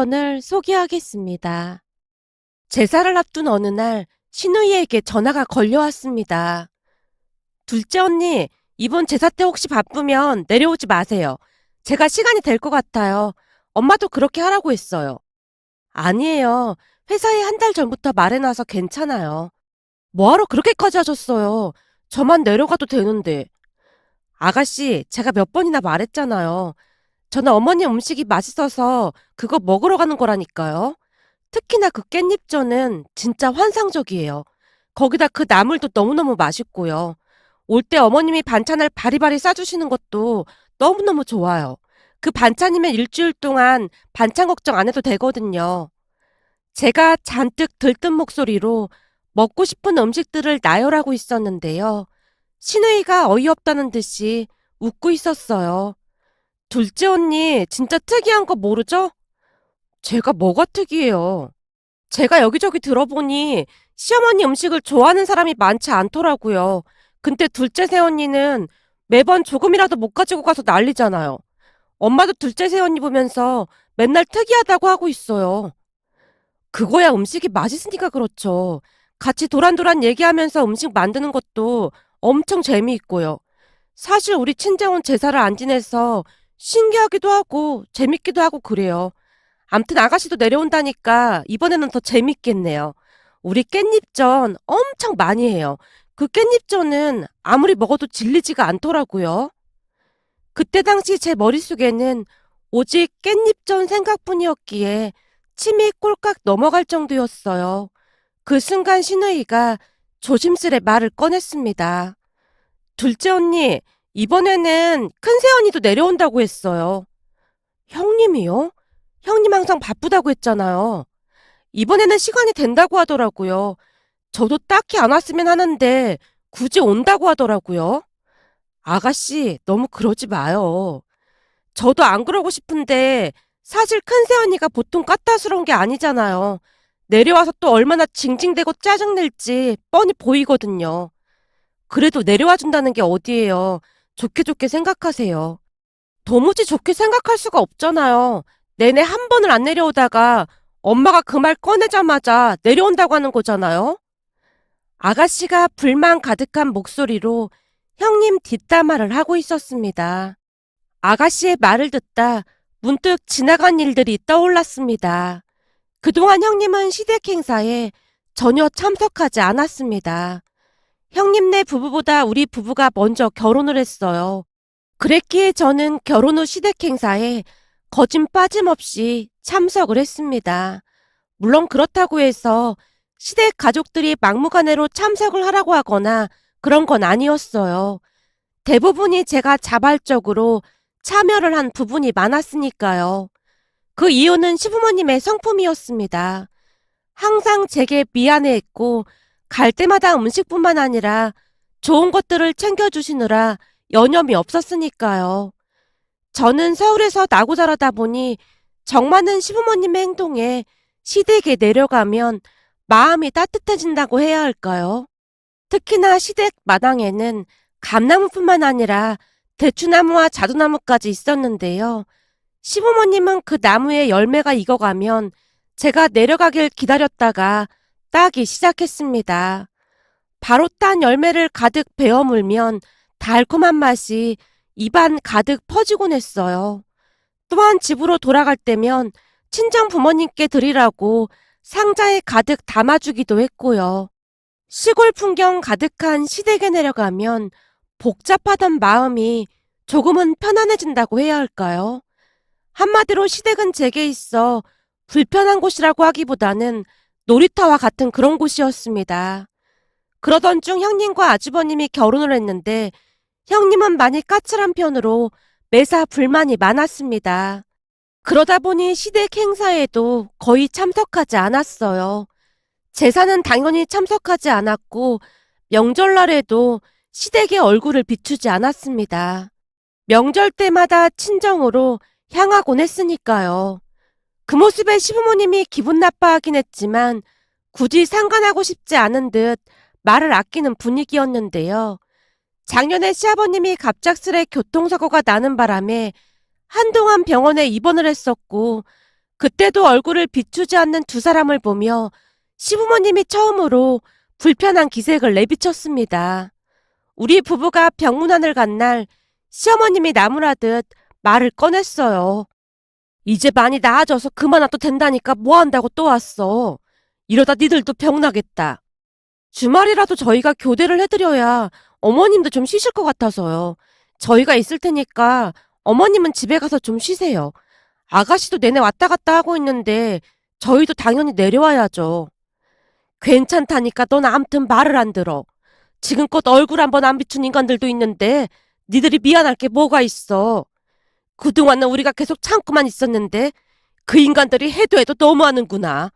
사연을 소개하겠습니다. 제사를 앞둔 어느 날 신우이에게 전화가 걸려왔습니다. 둘째 언니, 이번 제사 때 혹시 바쁘면 내려오지 마세요. 제가 시간이 될 것 같아요. 엄마도 그렇게 하라고 했어요. 아니에요. 회사에 한 달 전부터 말해놔서 괜찮아요. 뭐하러 그렇게까지 하셨어요? 저만 내려가도 되는데. 아가씨, 제가 몇 번이나 말했잖아요. 저는 어머니 음식이 맛있어서 그거 먹으러 가는 거라니까요. 특히나 그 깻잎전은 진짜 환상적이에요. 거기다 그 나물도 너무너무 맛있고요. 올 때 어머님이 반찬을 바리바리 싸주시는 것도 너무너무 좋아요. 그 반찬이면 일주일 동안 반찬 걱정 안 해도 되거든요. 제가 잔뜩 들뜬 목소리로 먹고 싶은 음식들을 나열하고 있었는데요. 신우이가 어이없다는 듯이 웃고 있었어요. 둘째 언니, 진짜 특이한 거 모르죠? 제가 뭐가 특이해요? 제가 여기저기 들어보니 시어머니 음식을 좋아하는 사람이 많지 않더라고요. 근데 둘째 새언니는 매번 조금이라도 못 가지고 가서 난리잖아요. 엄마도 둘째 새언니 보면서 맨날 특이하다고 하고 있어요. 그거야 음식이 맛있으니까 그렇죠. 같이 도란도란 얘기하면서 음식 만드는 것도 엄청 재미있고요. 사실 우리 친정은 제사를 안 지내서 신기하기도 하고 재밌기도 하고 그래요. 암튼 아가씨도 내려온다니까 이번에는 더 재밌겠네요. 우리 깻잎전 엄청 많이 해요. 그 깻잎전은 아무리 먹어도 질리지가 않더라고요. 그때 당시 제 머릿속에는 오직 깻잎전 생각뿐이었기에 침이 꼴깍 넘어갈 정도였어요. 그 순간 신우이가 조심스레 말을 꺼냈습니다. 둘째 언니, 이번에는 큰 새언니도 내려온다고 했어요. 형님이요? 형님 항상 바쁘다고 했잖아요. 이번에는 시간이 된다고 하더라고요. 저도 딱히 안 왔으면 하는데 굳이 온다고 하더라고요. 아가씨, 너무 그러지 마요. 저도 안 그러고 싶은데 사실 큰 새언니가 보통 까탈스러운 게 아니잖아요. 내려와서 또 얼마나 징징대고 짜증낼지 뻔히 보이거든요. 그래도 내려와 준다는 게 어디예요. 좋게 좋게 생각하세요. 도무지 좋게 생각할 수가 없잖아요. 내내 한 번을 안 내려오다가 엄마가 그 말 꺼내자마자 내려온다고 하는 거잖아요. 아가씨가 불만 가득한 목소리로 형님 뒷담화를 하고 있었습니다. 아가씨의 말을 듣다 문득 지나간 일들이 떠올랐습니다. 그동안 형님은 시댁 행사에 전혀 참석하지 않았습니다. 형님네 부부보다 우리 부부가 먼저 결혼을 했어요. 그랬기에 저는 결혼 후 시댁 행사에 거진 빠짐없이 참석을 했습니다. 물론 그렇다고 해서 시댁 가족들이 막무가내로 참석을 하라고 하거나 그런 건 아니었어요. 대부분이 제가 자발적으로 참여를 한 부분이 많았으니까요. 그 이유는 시부모님의 성품이었습니다. 항상 제게 미안해했고 갈 때마다 음식뿐만 아니라 좋은 것들을 챙겨주시느라 여념이 없었으니까요. 저는 서울에서 나고 자라다 보니 정 많은 시부모님의 행동에 시댁에 내려가면 마음이 따뜻해진다고 해야 할까요? 특히나 시댁 마당에는 감나무뿐만 아니라 대추나무와 자두나무까지 있었는데요. 시부모님은 그 나무에 열매가 익어가면 제가 내려가길 기다렸다가 따기 시작했습니다. 바로 딴 열매를 가득 베어 물면 달콤한 맛이 입안 가득 퍼지곤 했어요. 또한 집으로 돌아갈 때면 친정 부모님께 드리라고 상자에 가득 담아주기도 했고요. 시골 풍경 가득한 시댁에 내려가면 복잡하던 마음이 조금은 편안해진다고 해야 할까요? 한마디로 시댁은 제게 있어 불편한 곳이라고 하기보다는 놀이터와 같은 그런 곳이었습니다. 그러던 중 형님과 아주버님이 결혼을 했는데 형님은 많이 까칠한 편으로 매사 불만이 많았습니다. 그러다 보니 시댁 행사에도 거의 참석하지 않았어요. 제사는 당연히 참석하지 않았고 명절날에도 시댁의 얼굴을 비추지 않았습니다. 명절 때마다 친정으로 향하곤 했으니까요. 그 모습에 시부모님이 기분 나빠하긴 했지만 굳이 상관하고 싶지 않은 듯 말을 아끼는 분위기였는데요. 작년에 시아버님이 갑작스레 교통사고가 나는 바람에 한동안 병원에 입원을 했었고 그때도 얼굴을 비추지 않는 두 사람을 보며 시부모님이 처음으로 불편한 기색을 내비쳤습니다. 우리 부부가 병문안을 간 날 시어머님이 나무라듯 말을 꺼냈어요. 이제 많이 나아져서 그만 와도 된다니까 뭐 한다고 또 왔어. 이러다 니들도 병나겠다. 주말이라도 저희가 교대를 해드려야 어머님도 좀 쉬실 것 같아서요. 저희가 있을 테니까 어머님은 집에 가서 좀 쉬세요. 아가씨도 내내 왔다 갔다 하고 있는데 저희도 당연히 내려와야죠. 괜찮다니까 넌 암튼 말을 안 들어. 지금껏 얼굴 한번 안 비춘 인간들도 있는데 니들이 미안할 게 뭐가 있어. 그동안은 우리가 계속 참고만 있었는데 그 인간들이 해도 해도 너무하는구나.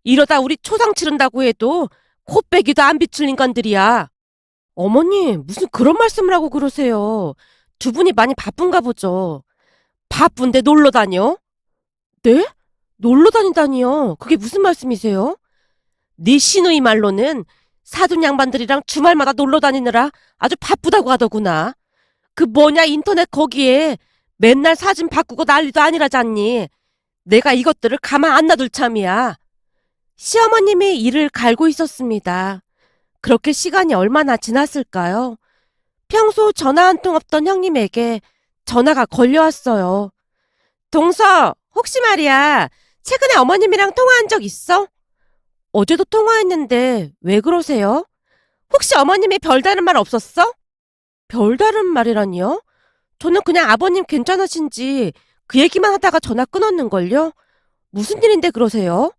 이러다 우리 초상 치른다고 해도 코빼기도 안 비출 인간들이야. 어머니, 무슨 그런 말씀을 하고 그러세요. 두 분이 많이 바쁜가 보죠. 바쁜데 놀러 다녀? 네? 놀러 다니다니요? 그게 무슨 말씀이세요? 네 시누이 말로는 사돈 양반들이랑 주말마다 놀러 다니느라 아주 바쁘다고 하더구나. 그 뭐냐 인터넷 거기에 맨날 사진 바꾸고 난리도 아니라잖니. 내가 이것들을 가만 안 놔둘 참이야. 시어머님이 이를 갈고 있었습니다. 그렇게 시간이 얼마나 지났을까요? 평소 전화 한 통 없던 형님에게 전화가 걸려왔어요. 동서, 혹시 말이야, 최근에 어머님이랑 통화한 적 있어? 어제도 통화했는데 왜 그러세요? 혹시 어머님이 별다른 말 없었어? 별다른 말이라니요? 저는 그냥 아버님 괜찮으신지 그 얘기만 하다가 전화 끊었는걸요? 무슨 일인데 그러세요?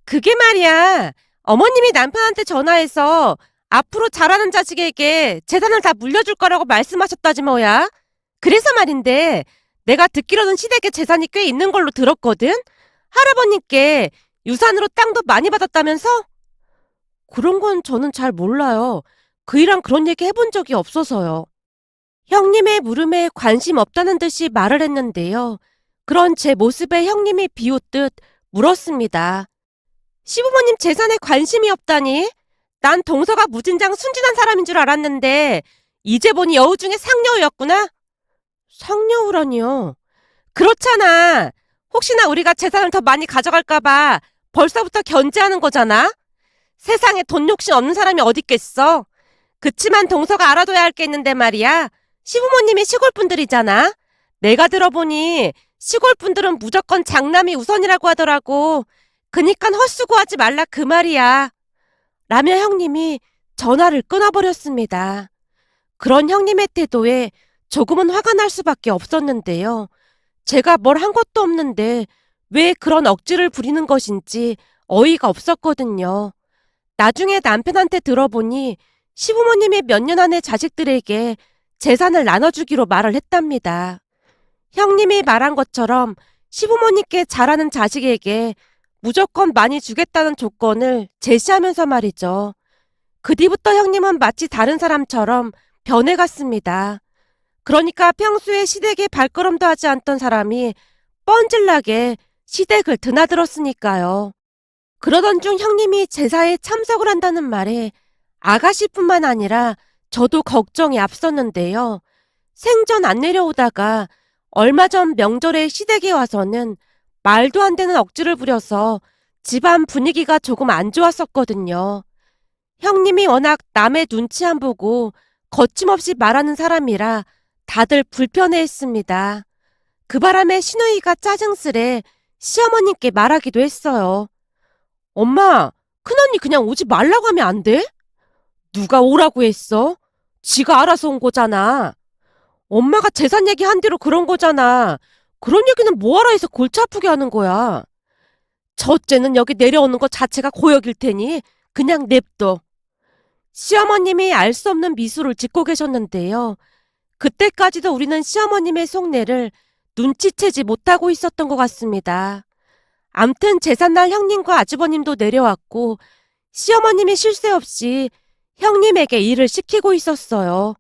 그게 말이야. 어머님이 남편한테 전화해서 앞으로 자라는 자식에게 재산을 다 물려줄 거라고 말씀하셨다지 뭐야. 그래서 말인데 내가 듣기로는 시댁에 재산이 꽤 있는 걸로 들었거든? 할아버님께 유산으로 땅도 많이 받았다면서? 그런 건 저는 잘 몰라요. 그이랑 그런 얘기 해본 적이 없어서요. 형님의 물음에 관심 없다는 듯이 말을 했는데요. 그런 제 모습에 형님이 비웃듯 물었습니다. 시부모님 재산에 관심이 없다니? 난 동서가 무진장 순진한 사람인 줄 알았는데 이제 보니 여우 중에 상여우였구나? 상여우라니요? 그렇잖아. 혹시나 우리가 재산을 더 많이 가져갈까봐 벌써부터 견제하는 거잖아? 세상에 돈 욕심 없는 사람이 어딨겠어? 그치만 동서가 알아둬야 할 게 있는데 말이야. 시부모님이 시골분들이잖아. 내가 들어보니 시골분들은 무조건 장남이 우선이라고 하더라고. 그니깐 헛수고하지 말라 그 말이야. 라며 형님이 전화를 끊어버렸습니다. 그런 형님의 태도에 조금은 화가 날 수밖에 없었는데요. 제가 뭘 한 것도 없는데 왜 그런 억지를 부리는 것인지 어이가 없었거든요. 나중에 남편한테 들어보니 시부모님이 몇 년 안에 자식들에게 재산을 나눠주기로 말을 했답니다. 형님이 말한 것처럼 시부모님께 잘하는 자식에게 무조건 많이 주겠다는 조건을 제시하면서 말이죠. 그 뒤부터 형님은 마치 다른 사람처럼 변해갔습니다. 그러니까 평소에 시댁에 발걸음도 하지 않던 사람이 뻔질나게 시댁을 드나들었으니까요. 그러던 중 형님이 제사에 참석을 한다는 말에 아가씨뿐만 아니라 저도 걱정이 앞섰는데요. 생전 안 내려오다가 얼마 전 명절에 시댁에 와서는 말도 안 되는 억지를 부려서 집안 분위기가 조금 안 좋았었거든요. 형님이 워낙 남의 눈치 안 보고 거침없이 말하는 사람이라 다들 불편해했습니다. 그 바람에 시누이가 짜증스레 시어머님께 말하기도 했어요. 엄마, 큰언니 그냥 오지 말라고 하면 안 돼? 누가 오라고 했어? 지가 알아서 온 거잖아. 엄마가 재산 얘기한 대로 그런 거잖아. 그런 얘기는 뭐하라 해서 골치 아프게 하는 거야. 첫째는 여기 내려오는 것 자체가 고역일 테니 그냥 냅둬. 시어머님이 알 수 없는 미소를 짓고 계셨는데요. 그때까지도 우리는 시어머님의 속내를 눈치채지 못하고 있었던 것 같습니다. 암튼 제삿날 형님과 아주버님도 내려왔고 시어머님이 쉴 새 없이 형님에게 일을 시키고 있었어요.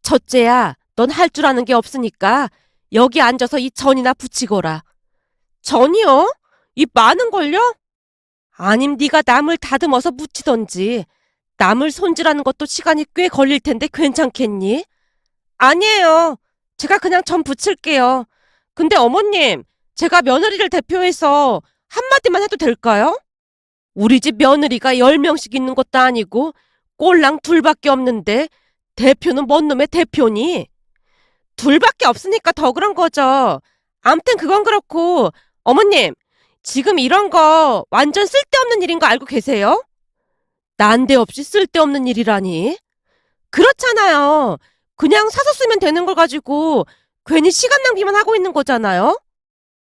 첫째야, 넌 할 줄 아는 게 없으니까 여기 앉아서 이 전이나 부치거라. 전이요? 이 많은걸요? 아님 네가 나물 다듬어서 무치던지. 나물 손질하는 것도 시간이 꽤 걸릴 텐데 괜찮겠니? 아니에요. 제가 그냥 전 부칠게요. 근데 어머님, 제가 며느리를 대표해서 한마디만 해도 될까요? 우리 집 며느리가 10명씩 있는 것도 아니고 꼴랑 둘밖에 없는데 대표는 뭔 놈의 대표니? 둘밖에 없으니까 더 그런 거죠. 암튼 그건 그렇고 어머님, 지금 이런 거 완전 쓸데없는 일인 거 알고 계세요? 난데없이 쓸데없는 일이라니. 그렇잖아요. 그냥 사서 쓰면 되는 걸 가지고 괜히 시간 낭비만 하고 있는 거잖아요.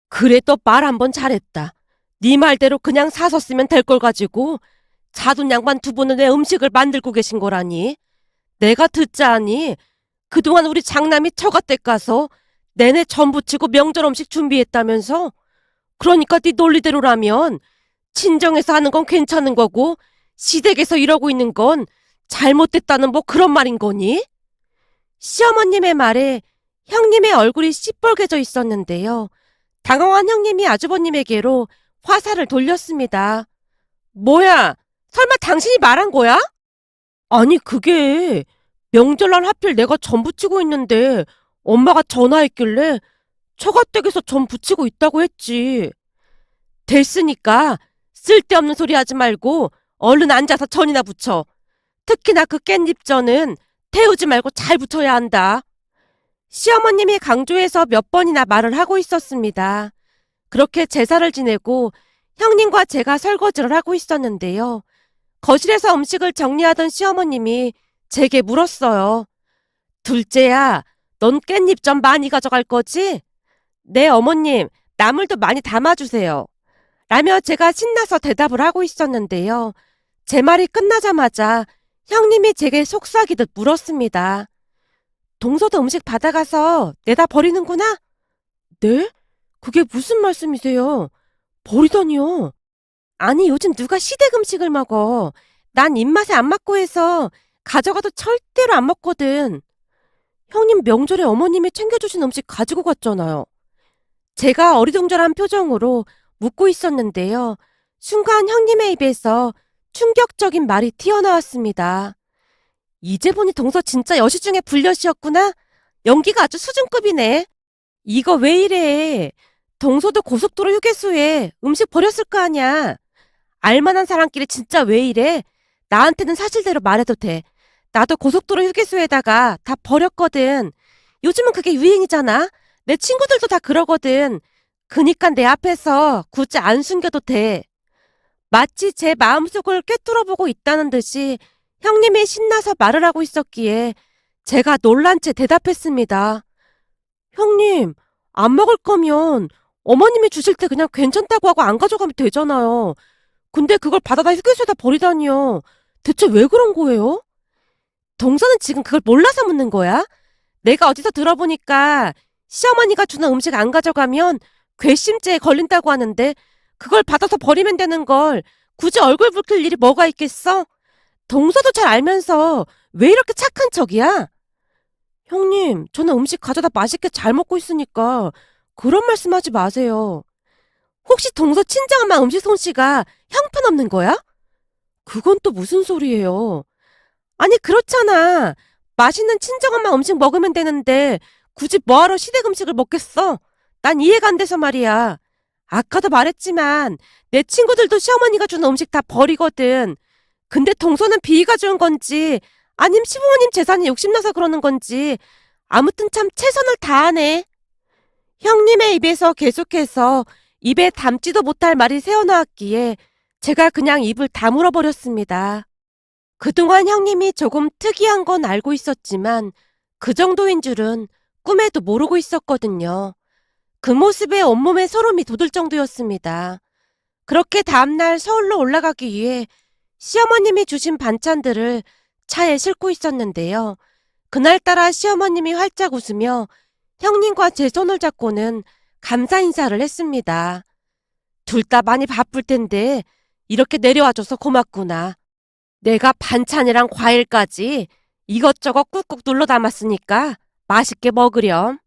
그래도 말 한 번 잘했다. 네 말대로 그냥 사서 쓰면 될 걸 가지고 사돈 양반 두 분은 내 음식을 만들고 계신 거라니. 내가 듣자하니 그동안 우리 장남이 처갓댁 가서 내내 전 부치고 명절 음식 준비했다면서. 그러니까 네 논리대로라면 친정에서 하는 건 괜찮은 거고 시댁에서 이러고 있는 건 잘못됐다는 뭐 그런 말인 거니? 시어머님의 말에 형님의 얼굴이 시뻘개져 있었는데요. 당황한 형님이 아주버님에게로 화살을 돌렸습니다. 뭐야? 설마 당신이 말한 거야? 아니, 그게 명절날 하필 내가 전 부치고 있는데 엄마가 전화했길래 처가댁에서 전 부치고 있다고 했지. 됐으니까 쓸데없는 소리 하지 말고 얼른 앉아서 전이나 부쳐. 특히나 그 깻잎전은 태우지 말고 잘 부쳐야 한다. 시어머님이 강조해서 몇 번이나 말을 하고 있었습니다. 그렇게 제사를 지내고 형님과 제가 설거지를 하고 있었는데요. 거실에서 음식을 정리하던 시어머님이 제게 물었어요. 둘째야, 넌 깻잎 좀 많이 가져갈 거지? 네, 어머님, 나물도 많이 담아주세요. 라며 제가 신나서 대답을 하고 있었는데요. 제 말이 끝나자마자 형님이 제게 속삭이듯 물었습니다. 동서도 음식 받아가서 내다 버리는구나? 네? 그게 무슨 말씀이세요? 버리다니요? 아니, 요즘 누가 시댁 음식을 먹어. 난 입맛에 안 맞고 해서 가져가도 절대로 안 먹거든. 형님 명절에 어머님이 챙겨주신 음식 가지고 갔잖아요. 제가 어리둥절한 표정으로 묻고 있었는데요. 순간 형님의 입에서 충격적인 말이 튀어나왔습니다. 이제 보니 동서 진짜 여시 중에 불려시였구나? 연기가 아주 수준급이네. 이거 왜 이래? 동서도 고속도로 휴게소에 음식 버렸을 거 아냐? 알만한 사람끼리 진짜 왜 이래? 나한테는 사실대로 말해도 돼. 나도 고속도로 휴게소에다가 다 버렸거든. 요즘은 그게 유행이잖아. 내 친구들도 다 그러거든. 그니까 내 앞에서 굳이 안 숨겨도 돼. 마치 제 마음속을 꿰뚫어보고 있다는 듯이 형님이 신나서 말을 하고 있었기에 제가 놀란 채 대답했습니다. 형님, 안 먹을 거면 어머님이 주실 때 그냥 괜찮다고 하고 안 가져가면 되잖아요. 근데 그걸 받아다 휴게소에다 버리다니요. 대체 왜 그런 거예요? 동서는 지금 그걸 몰라서 묻는 거야? 내가 어디서 들어보니까 시어머니가 주는 음식 안 가져가면 괘씸죄에 걸린다고 하는데 그걸 받아서 버리면 되는 걸 굳이 얼굴 붉힐 일이 뭐가 있겠어? 동서도 잘 알면서 왜 이렇게 착한 척이야? 형님, 저는 음식 가져다 맛있게 잘 먹고 있으니까 그런 말씀하지 마세요. 혹시 동서 친정엄마 음식 솜씨가 형편없는 거야? 그건 또 무슨 소리예요? 아니, 그렇잖아. 맛있는 친정엄마 음식 먹으면 되는데 굳이 뭐하러 시댁 음식을 먹겠어? 난 이해가 안 돼서 말이야. 아까도 말했지만 내 친구들도 시어머니가 주는 음식 다 버리거든. 근데 동서는 비위가 좋은 건지 아님 시부모님 재산이 욕심나서 그러는 건지 아무튼 참 최선을 다하네. 형님의 입에서 계속해서 입에 담지도 못할 말이 새어나왔기에 제가 그냥 입을 다물어 버렸습니다. 그동안 형님이 조금 특이한 건 알고 있었지만 그 정도인 줄은 꿈에도 모르고 있었거든요. 그 모습에 온몸에 소름이 돋을 정도였습니다. 그렇게 다음날 서울로 올라가기 위해 시어머님이 주신 반찬들을 차에 싣고 있었는데요. 그날따라 시어머님이 활짝 웃으며 형님과 제 손을 잡고는 감사 인사를 했습니다. 둘 다 많이 바쁠 텐데 이렇게 내려와줘서 고맙구나. 내가 반찬이랑 과일까지 이것저것 꾹꾹 눌러 담았으니까 맛있게 먹으렴.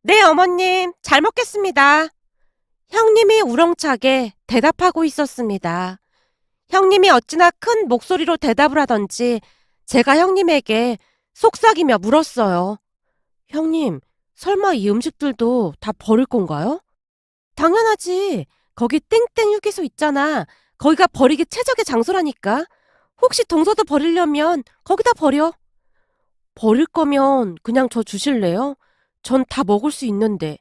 네, 어머님, 잘 먹겠습니다. 형님이 우렁차게 대답하고 있었습니다. 형님이 어찌나 큰 목소리로 대답을 하던지 제가 형님에게 속삭이며 물었어요. 형님, 설마 이 음식들도 다 버릴 건가요? 당연하지. 거기 땡땡 휴게소 있잖아. 거기가 버리기 최적의 장소라니까. 혹시 동서도 버리려면 거기다 버려. 버릴 거면 그냥 저 주실래요? 전 다 먹을 수 있는데.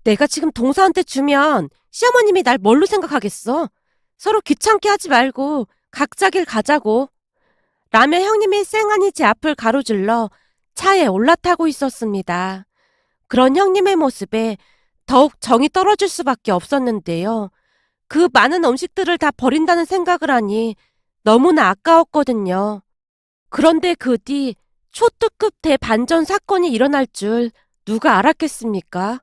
내가 지금 동서한테 주면 시어머님이 날 뭘로 생각하겠어? 서로 귀찮게 하지 말고 각자 길 가자고. 라며 형님이 쌩하니 제 앞을 가로질러 차에 올라타고 있었습니다. 그런 형님의 모습에 더욱 정이 떨어질 수밖에 없었는데요. 그 많은 음식들을 다 버린다는 생각을 하니 너무나 아까웠거든요. 그런데 그 뒤 초특급 대반전 사건이 일어날 줄 누가 알았겠습니까?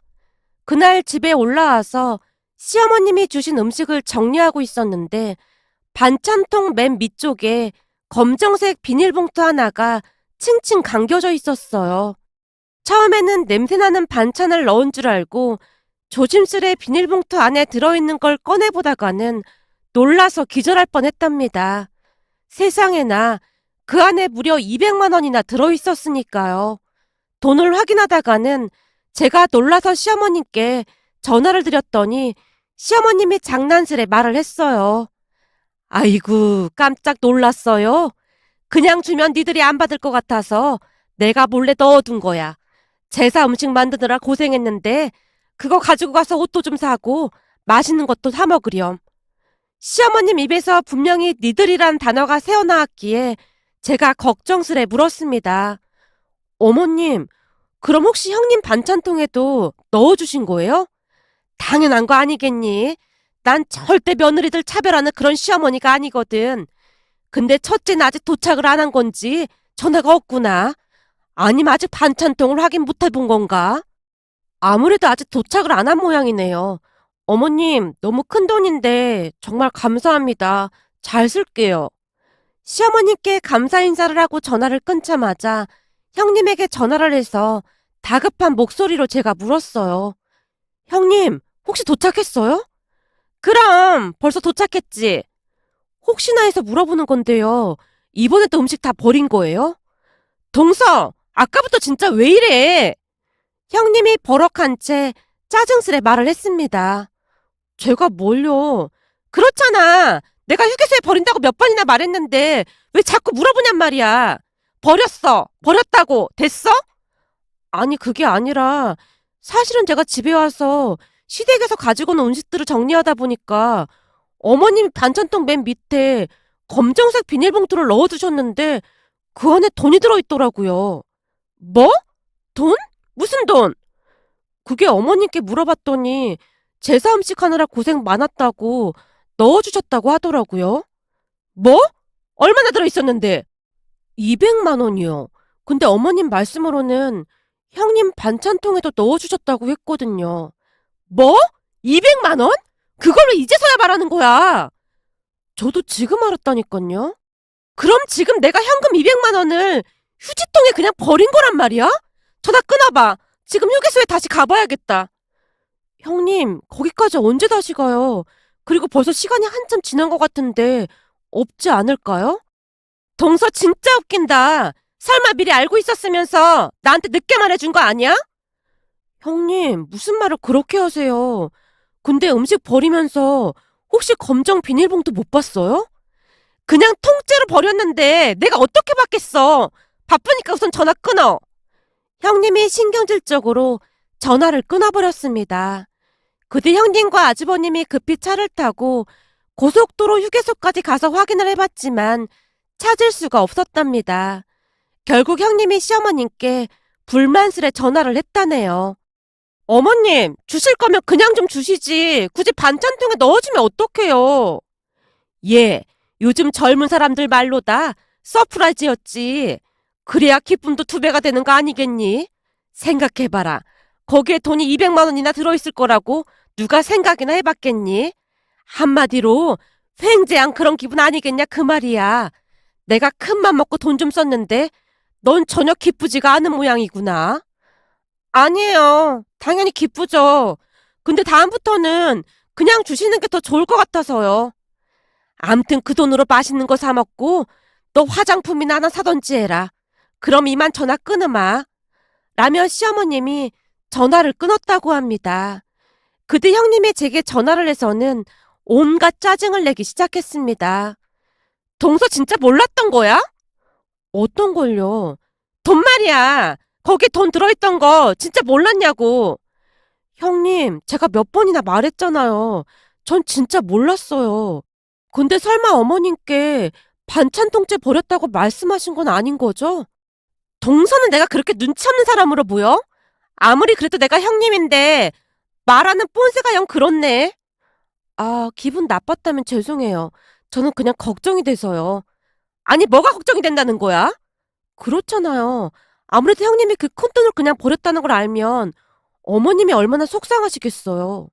그날 집에 올라와서 시어머님이 주신 음식을 정리하고 있었는데 반찬통 맨 밑쪽에 검정색 비닐봉투 하나가 칭칭 감겨져 있었어요. 처음에는 냄새나는 반찬을 넣은 줄 알고 조심스레 비닐봉투 안에 들어있는 걸 꺼내보다가는 놀라서 기절할 뻔했답니다. 세상에나 그 안에 무려 200만 원이나 들어있었으니까요. 돈을 확인하다가는 제가 놀라서 시어머님께 전화를 드렸더니 시어머님이 장난스레 말을 했어요. 아이고, 깜짝 놀랐어요. 그냥 주면 니들이 안 받을 것 같아서 내가 몰래 넣어둔 거야. 제사 음식 만드느라 고생했는데 그거 가지고 가서 옷도 좀 사고 맛있는 것도 사 먹으렴. 시어머님 입에서 분명히 니들이란 단어가 새어나왔기에 제가 걱정스레 물었습니다. 어머님, 그럼 혹시 형님 반찬통에도 넣어주신 거예요? 당연한 거 아니겠니? 난 절대 며느리들 차별하는 그런 시어머니가 아니거든. 근데 첫째는 아직 도착을 안 한 건지 전화가 없구나. 아니면 아직 반찬통을 확인 못 해본 건가? 아무래도 아직 도착을 안 한 모양이네요. 어머님, 너무 큰 돈인데 정말 감사합니다. 잘 쓸게요. 시어머님께 감사 인사를 하고 전화를 끊자마자 형님에게 전화를 해서 다급한 목소리로 제가 물었어요. 형님, 혹시 도착했어요? 그럼 벌써 도착했지. 혹시나 해서 물어보는 건데요. 이번에도 음식 다 버린 거예요? 동서, 아까부터 진짜 왜 이래? 형님이 버럭한 채 짜증스레 말을 했습니다. 제가 뭘요? 그렇잖아. 내가 휴게소에 버린다고 몇 번이나 말했는데 왜 자꾸 물어보냔 말이야. 버렸어. 버렸다고. 됐어? 아니, 그게 아니라 사실은 제가 집에 와서 시댁에서 가지고 온 음식들을 정리하다 보니까 어머님이 반찬통 맨 밑에 검정색 비닐봉투를 넣어두셨는데 그 안에 돈이 들어있더라고요. 뭐? 돈? 무슨 돈? 그게 어머님께 물어봤더니 제사 음식 하느라 고생 많았다고 넣어주셨다고 하더라고요. 뭐? 얼마나 들어있었는데? 200만 원이요. 근데 어머님 말씀으로는 형님 반찬통에도 넣어주셨다고 했거든요. 뭐? 200만 원? 그걸 왜 이제서야 말하는 거야? 저도 지금 알았다니까요. 그럼 지금 내가 현금 200만 원을 휴지통에 그냥 버린 거란 말이야? 전화 끊어봐. 지금 휴게소에 다시 가봐야겠다. 형님, 거기까지 언제 다시 가요? 그리고 벌써 시간이 한참 지난 것 같은데 없지 않을까요? 동서 진짜 웃긴다. 설마 미리 알고 있었으면서 나한테 늦게 말해준 거 아니야? 형님, 무슨 말을 그렇게 하세요? 근데 음식 버리면서 혹시 검정 비닐봉투 못 봤어요? 그냥 통째로 버렸는데 내가 어떻게 받겠어? 바쁘니까 우선 전화 끊어. 형님이 신경질적으로 전화를 끊어버렸습니다. 그 뒤 형님과 아주버님이 급히 차를 타고 고속도로 휴게소까지 가서 확인을 해봤지만 찾을 수가 없었답니다. 결국 형님이 시어머님께 불만스레 전화를 했다네요. 어머님, 주실 거면 그냥 좀 주시지. 굳이 반찬통에 넣어주면 어떡해요? 예, 요즘 젊은 사람들 말로다 서프라이즈였지. 그래야 기쁨도 2배가 되는 거 아니겠니? 생각해봐라. 거기에 돈이 200만 원이나 들어있을 거라고 누가 생각이나 해봤겠니? 한마디로 횡재한 그런 기분 아니겠냐 그 말이야. 내가 큰맘 먹고 돈 좀 썼는데 넌 전혀 기쁘지가 않은 모양이구나. 아니에요. 당연히 기쁘죠. 근데 다음부터는 그냥 주시는 게 더 좋을 것 같아서요. 암튼 그 돈으로 맛있는 거 사 먹고 너 화장품이나 하나 사던지 해라. 그럼 이만 전화 끊으마. 라며 시어머님이 전화를 끊었다고 합니다. 그 뒤 형님이 제게 전화를 해서는 온갖 짜증을 내기 시작했습니다. 동서 진짜 몰랐던 거야? 어떤 걸요? 돈 말이야. 거기 돈 들어있던 거 진짜 몰랐냐고. 형님, 제가 몇 번이나 말했잖아요. 전 진짜 몰랐어요. 근데 설마 어머님께 반찬 통째 버렸다고 말씀하신 건 아닌 거죠? 동서는 내가 그렇게 눈치 없는 사람으로 보여? 아무리 그래도 내가 형님인데 말하는 뽐새가 영 그렇네. 아, 기분 나빴다면 죄송해요. 저는 그냥 걱정이 돼서요. 아니, 뭐가 걱정이 된다는 거야? 그렇잖아요. 아무래도 형님이 그 큰 돈을 그냥 버렸다는 걸 알면 어머님이 얼마나 속상하시겠어요.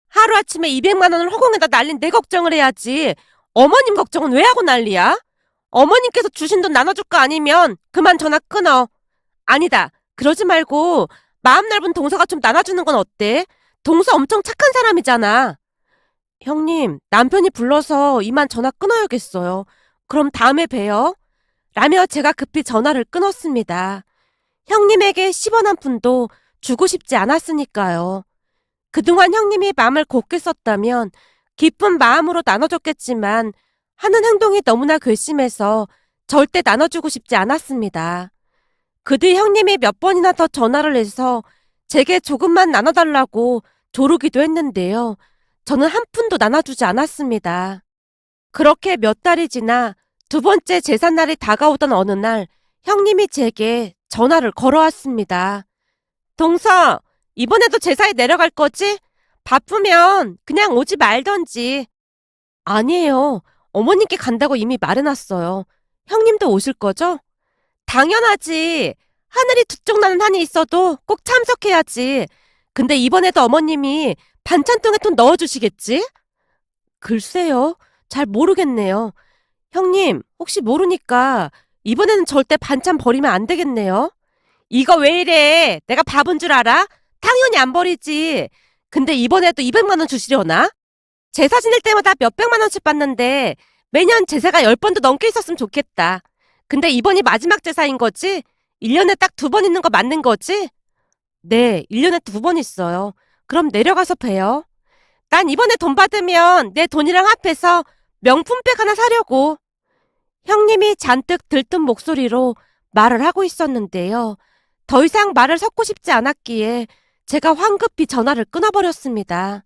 하루아침에 200만 원을 허공에다 날린 내 걱정을 해야지. 어머님 걱정은 왜 하고 난리야? 어머님께서 주신 돈 나눠줄 거 아니면 그만 전화 끊어. 아니다. 그러지 말고 마음 넓은 동서가 좀 나눠주는 건 어때? 동서 엄청 착한 사람이잖아. 형님, 남편이 불러서 이만 전화 끊어야겠어요. 그럼 다음에 봬요. 라며 제가 급히 전화를 끊었습니다. 형님에게 10원 한 푼도 주고 싶지 않았으니까요. 그동안 형님이 마음을 곱게 썼다면 기쁜 마음으로 나눠줬겠지만 하는 행동이 너무나 괘씸해서 절대 나눠주고 싶지 않았습니다. 그 뒤 형님이 몇 번이나 더 전화를 해서 제게 조금만 나눠달라고 조르기도 했는데요. 저는 한 푼도 나눠주지 않았습니다. 그렇게 몇 달이 지나 두 번째 제삿날이 다가오던 어느 날 형님이 제게 전화를 걸어왔습니다. 동서, 이번에도 제사에 내려갈 거지? 바쁘면 그냥 오지 말던지. 아니에요. 어머님께 간다고 이미 말해놨어요. 형님도 오실 거죠? 당연하지. 하늘이 두 쪽 나는 한이 있어도 꼭 참석해야지. 근데 이번에도 어머님이 반찬통에 돈 넣어주시겠지? 글쎄요. 잘 모르겠네요. 형님, 혹시 모르니까 이번에는 절대 반찬 버리면 안 되겠네요. 이거 왜 이래? 내가 바본 줄 알아? 당연히 안 버리지. 근데 이번에도 200만 원 주시려나? 제사 지낼 때마다 몇백만 원씩 받는데 매년 제사가 10번도 넘게 있었으면 좋겠다. 근데 이번이 마지막 제사인 거지? 1년에 딱 2번 있는 거 맞는 거지? 네, 1년에 2번 있어요. 그럼 내려가서 봬요. 난 이번에 돈 받으면 내 돈이랑 합해서 명품백 하나 사려고. 형님이 잔뜩 들뜬 목소리로 말을 하고 있었는데요. 더 이상 말을 섞고 싶지 않았기에 제가 황급히 전화를 끊어버렸습니다.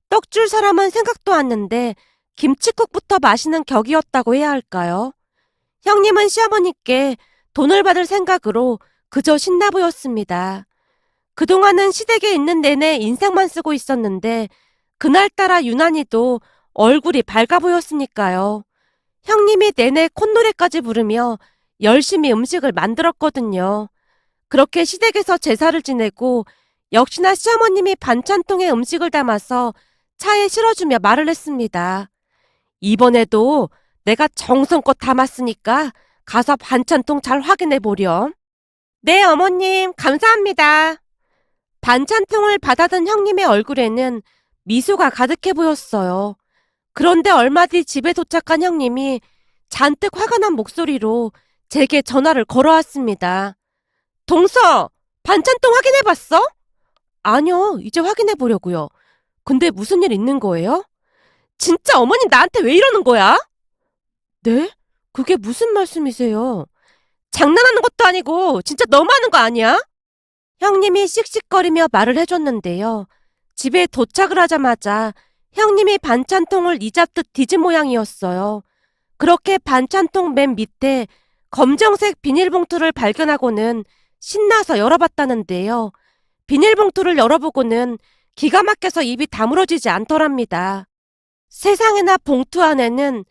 떡 줄 사람은 생각도 않는데 김칫국부터 마시는 격이었다고 해야 할까요? 형님은 시어머니께 돈을 받을 생각으로 그저 신나 보였습니다. 그동안은 시댁에 있는 내내 인생만 쓰고 있었는데 그날따라 유난히도 얼굴이 밝아 보였으니까요. 형님이 내내 콧노래까지 부르며 열심히 음식을 만들었거든요. 그렇게 시댁에서 제사를 지내고 역시나 시어머님이 반찬통에 음식을 담아서 차에 실어주며 말을 했습니다. 이번에도 내가 정성껏 담았으니까 가서 반찬통 잘 확인해 보렴. 네, 어머님, 감사합니다. 반찬통을 받아든 형님의 얼굴에는 미소가 가득해 보였어요. 그런데 얼마 뒤 집에 도착한 형님이 잔뜩 화가 난 목소리로 제게 전화를 걸어왔습니다. 동서, 반찬통 확인해봤어? 아니요, 이제 확인해보려고요. 근데 무슨 일 있는 거예요? 진짜 어머님 나한테 왜 이러는 거야? 네? 그게 무슨 말씀이세요? 장난하는 것도 아니고 진짜 너무하는 거 아니야? 형님이 씩씩거리며 말을 해줬는데요. 집에 도착을 하자마자 형님이 반찬통을 이잡듯 뒤진 모양이었어요. 그렇게 반찬통 맨 밑에 검정색 비닐봉투를 발견하고는 신나서 열어봤다는데요. 비닐봉투를 열어보고는 기가 막혀서 입이 다물어지지 않더랍니다. 세상에나 봉투 안에는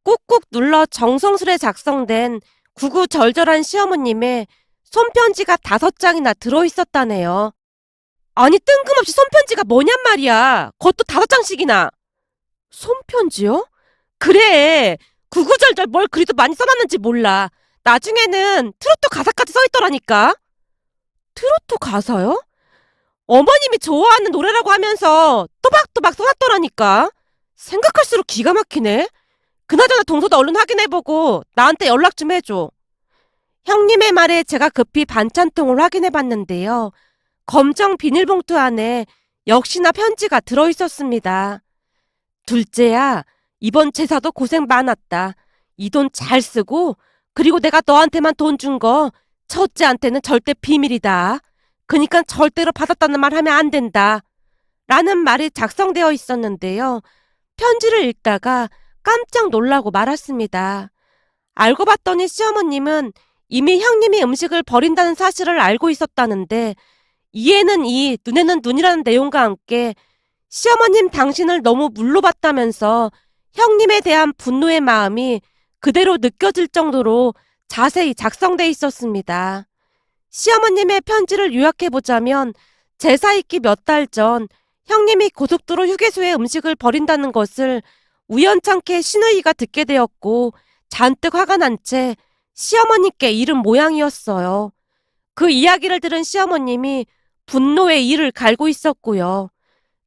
꾹꾹 눌러 정성스레 작성된 구구절절한 시어머님의 손편지가 5장이나 들어있었다네요. 아니 뜬금없이 손편지가 뭐냔 말이야. 그것도 5장씩이나. 손편지요? 그래. 구구절절 뭘 그리도 많이 써놨는지 몰라. 나중에는 트로트 가사까지 써있더라니까. 트로트 가사요? 어머님이 좋아하는 노래라고 하면서 또박또박 써놨더라니까. 생각할수록 기가 막히네. 그나저나 동서도 얼른 확인해보고 나한테 연락 좀 해줘. 형님의 말에 제가 급히 반찬통을 확인해봤는데요. 검정 비닐봉투 안에 역시나 편지가 들어있었습니다. 둘째야, 이번 제사도 고생 많았다. 이 돈 잘 쓰고, 그리고 내가 너한테만 돈 준 거 첫째한테는 절대 비밀이다. 그니까 절대로 받았다는 말 하면 안 된다. 라는 말이 작성되어 있었는데요. 편지를 읽다가 깜짝 놀라고 말았습니다. 알고 봤더니 시어머님은 이미 형님이 음식을 버린다는 사실을 알고 있었다는데, 이에는 이, 눈에는 눈이라는 내용과 함께 시어머님 당신을 너무 물로 봤다면서 형님에 대한 분노의 마음이 그대로 느껴질 정도로 자세히 작성돼 있었습니다. 시어머님의 편지를 요약해보자면 제사 있기 몇 달 전 형님이 고속도로 휴게소에 음식을 버린다는 것을 우연찮게 시누이가 듣게 되었고 잔뜩 화가 난 채 시어머니께 이른 모양이었어요. 그 이야기를 들은 시어머님이 분노의 이를 갈고 있었고요.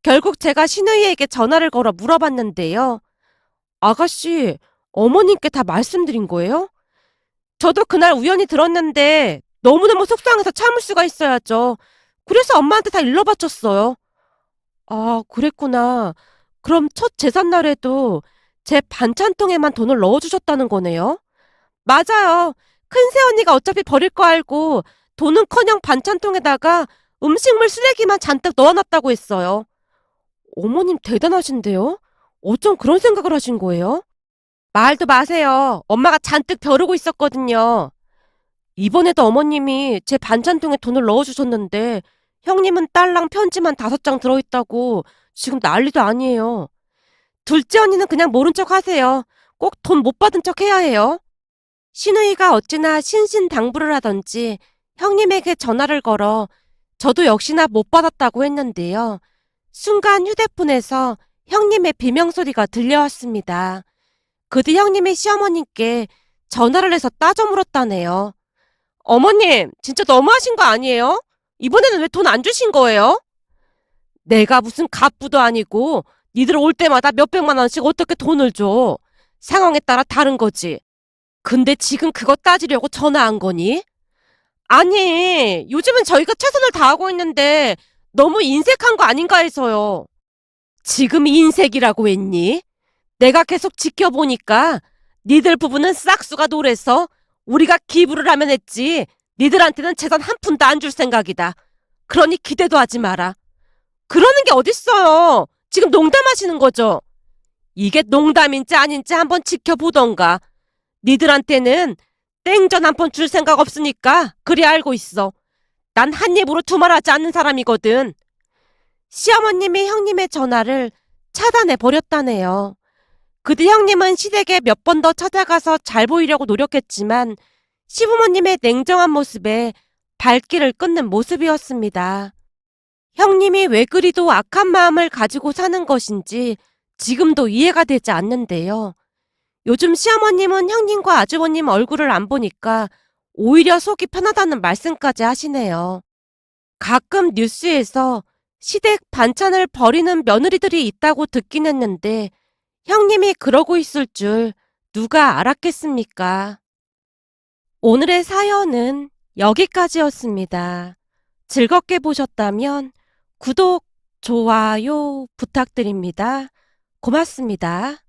결국 제가 시누이에게 전화를 걸어 물어봤는데요. 아가씨, 어머님께 다 말씀드린 거예요? 저도 그날 우연히 들었는데 너무너무 속상해서 참을 수가 있어야죠. 그래서 엄마한테 다 일러바쳤어요. 아, 그랬구나. 그럼 첫 제삿날에도 제 반찬통에만 돈을 넣어주셨다는 거네요? 맞아요. 큰 새언니가 어차피 버릴 거 알고 돈은커녕 반찬통에다가 음식물 쓰레기만 잔뜩 넣어놨다고 했어요. 어머님 대단하신데요? 어쩜 그런 생각을 하신 거예요? 말도 마세요. 엄마가 잔뜩 벼르고 있었거든요. 이번에도 어머님이 제 반찬통에 돈을 넣어주셨는데 형님은 딸랑 편지만 5장 들어있다고 지금 난리도 아니에요. 둘째 언니는 그냥 모른 척 하세요. 꼭 돈 못 받은 척 해야 해요. 시누이가 어찌나 신신당부를 하던지 형님에게 전화를 걸어 저도 역시나 못 받았다고 했는데요. 순간 휴대폰에서 형님의 비명소리가 들려왔습니다. 그뒤 형님이 시어머님께 전화를 해서 따져 물었다네요. 어머님, 진짜 너무하신 거 아니에요? 이번에는 왜 돈 안 주신 거예요? 내가 무슨 갑부도 아니고 니들 올 때마다 몇백만 원씩 어떻게 돈을 줘? 상황에 따라 다른 거지. 근데 지금 그거 따지려고 전화한 거니? 아니, 요즘은 저희가 최선을 다하고 있는데 너무 인색한 거 아닌가 해서요. 지금 인색이라고 했니? 내가 계속 지켜보니까 니들 부부는 싹수가 노래서 우리가 기부를 하면 했지 니들한테는 재산 한 푼도 안 줄 생각이다. 그러니 기대도 하지 마라. 그러는 게 어딨어요. 지금 농담하시는 거죠? 이게 농담인지 아닌지 한번 지켜보던가. 니들한테는 땡전 한 번 줄 생각 없으니까 그리 알고 있어. 난 한 입으로 두말하지 않는 사람이거든. 시어머님이 형님의 전화를 차단해 버렸다네요. 그뒤 형님은 시댁에 몇 번 더 찾아가서 잘 보이려고 노력했지만 시부모님의 냉정한 모습에 발길을 끊는 모습이었습니다. 형님이 왜 그리도 악한 마음을 가지고 사는 것인지 지금도 이해가 되지 않는데요. 요즘 시어머님은 형님과 아주버님 얼굴을 안 보니까 오히려 속이 편하다는 말씀까지 하시네요. 가끔 뉴스에서 시댁 반찬을 버리는 며느리들이 있다고 듣긴 했는데 형님이 그러고 있을 줄 누가 알았겠습니까? 오늘의 사연은 여기까지였습니다. 즐겁게 보셨다면 구독, 좋아요 부탁드립니다. 고맙습니다.